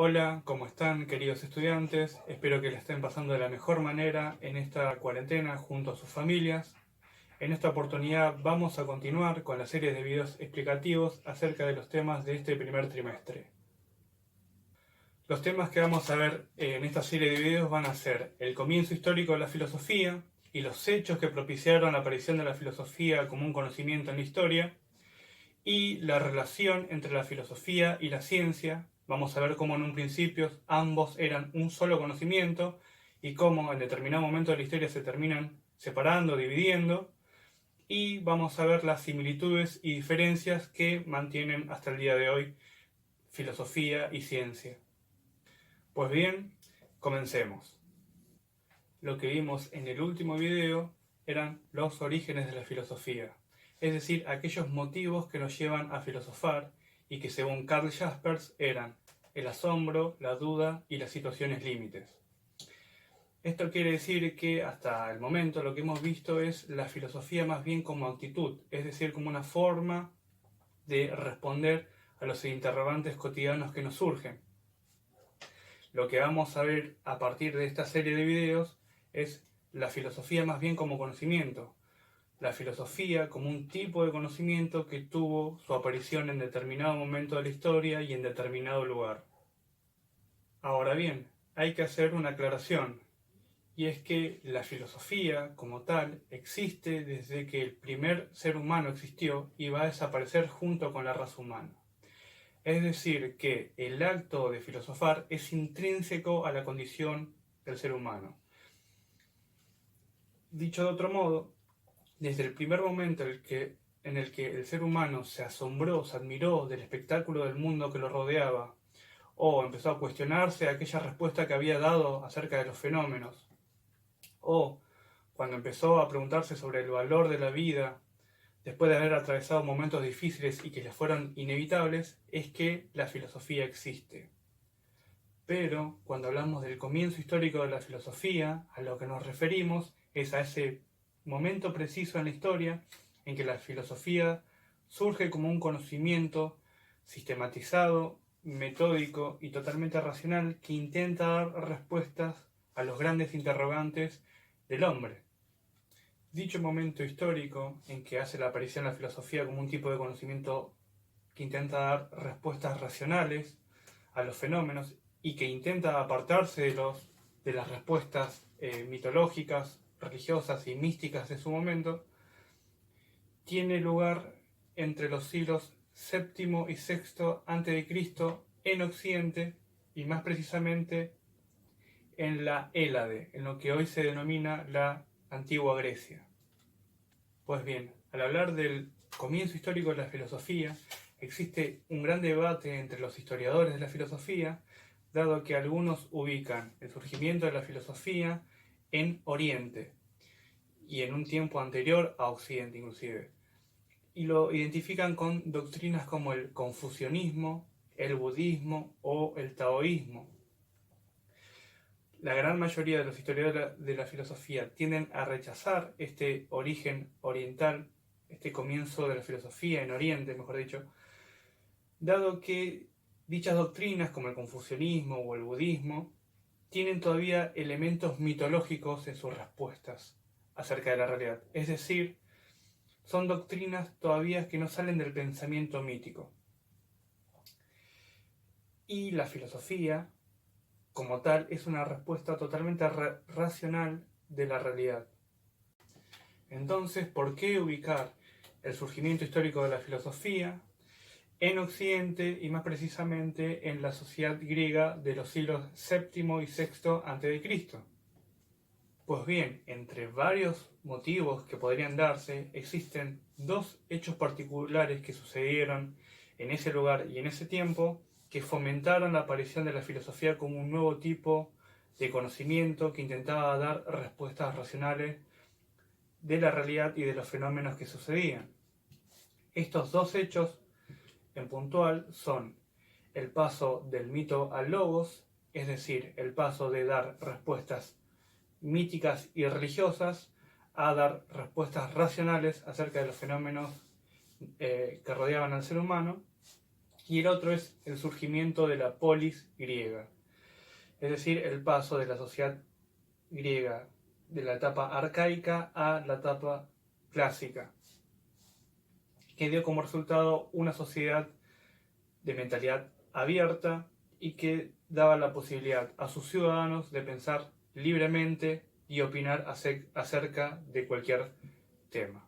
Hola, ¿cómo están, queridos estudiantes? Espero que la estén pasando de la mejor manera en esta cuarentena junto a sus familias. En esta oportunidad vamos a continuar con la serie de videos explicativos acerca de los temas de este primer trimestre. Los temas que vamos a ver en esta serie de videos van a ser el comienzo histórico de la filosofía y los hechos que propiciaron la aparición de la filosofía como un conocimiento en la historia, y la relación entre la filosofía y la ciencia. Vamos a ver cómo en un principio ambos eran un solo conocimiento y cómo en determinado momento de la historia se terminan separando, dividiendo, y vamos a ver las similitudes y diferencias que mantienen hasta el día de hoy filosofía y ciencia. Pues bien, comencemos. Lo que vimos en el último video eran los orígenes de la filosofía, es decir, aquellos motivos que nos llevan a filosofar y que según Karl Jaspers eran el asombro, la duda y las situaciones límites. Esto quiere decir que hasta el momento lo que hemos visto es la filosofía más bien como actitud, es decir, como una forma de responder a los interrogantes cotidianos que nos surgen. Lo que vamos a ver a partir de esta serie de videos es la filosofía más bien como conocimiento, la filosofía como un tipo de conocimiento que tuvo su aparición en determinado momento de la historia y en determinado lugar. Ahora bien, hay que hacer una aclaración, y es que la filosofía como tal existe desde que el primer ser humano existió y va a desaparecer junto con la raza humana. Es decir, que el acto de filosofar es intrínseco a la condición del ser humano. Dicho de otro modo, desde el primer momento en el que el ser humano se asombró, se admiró del espectáculo del mundo que lo rodeaba, o empezó a cuestionarse aquella respuesta que había dado acerca de los fenómenos, o cuando empezó a preguntarse sobre el valor de la vida, después de haber atravesado momentos difíciles y que les fueron inevitables, es que la filosofía existe. Pero cuando hablamos del comienzo histórico de la filosofía, a lo que nos referimos es a ese momento preciso en la historia en que la filosofía surge como un conocimiento sistematizado, metódico y totalmente racional que intenta dar respuestas a los grandes interrogantes del hombre. Dicho momento histórico en que hace la aparición la filosofía como un tipo de conocimiento que intenta dar respuestas racionales a los fenómenos y que intenta apartarse de las respuestas mitológicas, religiosas y místicas de su momento, tiene lugar entre los siglos VII y VI a.C. en Occidente, y más precisamente en la Hélade, en lo que hoy se denomina la Antigua Grecia. Pues bien, al hablar del comienzo histórico de la filosofía, existe un gran debate entre los historiadores de la filosofía, dado que algunos ubican el surgimiento de la filosofía en Oriente y en un tiempo anterior a Occidente inclusive, y lo identifican con doctrinas como el confucianismo, el budismo o el taoísmo. La gran mayoría de los historiadores de la filosofía tienden a rechazar este origen oriental, este comienzo de la filosofía en Oriente, mejor dicho, dado que dichas doctrinas como el confucianismo o el budismo tienen todavía elementos mitológicos en sus respuestas acerca de la realidad. Es decir, son doctrinas todavía que no salen del pensamiento mítico. Y la filosofía, como tal, es una respuesta totalmente racional de la realidad. Entonces, ¿por qué ubicar el surgimiento histórico de la filosofía en Occidente y más precisamente en la sociedad griega de los siglos VII y VI a.C.? Pues bien, entre varios motivos que podrían darse, existen dos hechos particulares que sucedieron en ese lugar y en ese tiempo que fomentaron la aparición de la filosofía como un nuevo tipo de conocimiento que intentaba dar respuestas racionales de la realidad y de los fenómenos que sucedían. Estos dos hechos en puntual son el paso del mito al logos, es decir, el paso de dar respuestas míticas y religiosas a dar respuestas racionales acerca de los fenómenos que rodeaban al ser humano, y el otro es el surgimiento de la polis griega, es decir, el paso de la sociedad griega de la etapa arcaica a la etapa clásica, que dio como resultado una sociedad de mentalidad abierta y que daba la posibilidad a sus ciudadanos de pensar libremente y opinar acerca de cualquier tema.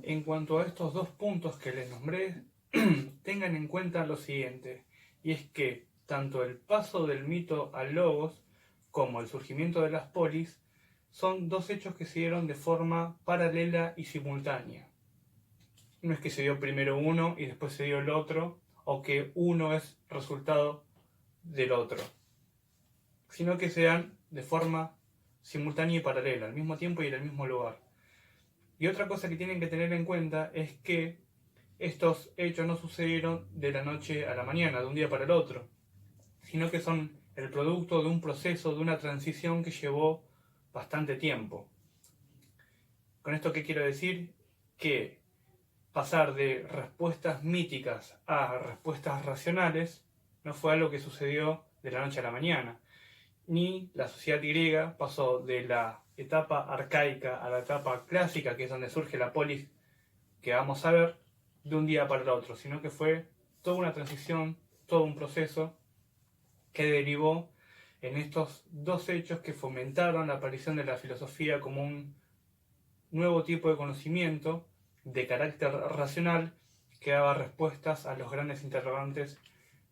En cuanto a estos dos puntos que les nombré, tengan en cuenta lo siguiente, y es que tanto el paso del mito al logos como el surgimiento de las polis son dos hechos que se dieron de forma paralela y simultánea. No es que se dio primero uno y después se dio el otro, o que uno es resultado del otro, sino que se dan de forma simultánea y paralela, al mismo tiempo y en el mismo lugar. Y otra cosa que tienen que tener en cuenta es que estos hechos no sucedieron de la noche a la mañana, de un día para el otro, sino que son el producto de un proceso, de una transición que llevó bastante tiempo. ¿Con esto qué quiero decir? Que pasar de respuestas míticas a respuestas racionales no fue algo que sucedió de la noche a la mañana, ni la sociedad griega pasó de la etapa arcaica a la etapa clásica, que es donde surge la polis que vamos a ver, de un día para el otro, sino que fue toda una transición, todo un proceso que derivó en estos dos hechos que fomentaron la aparición de la filosofía como un nuevo tipo de conocimiento de carácter racional que daba respuestas a los grandes interrogantes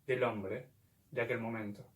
del hombre de aquel momento.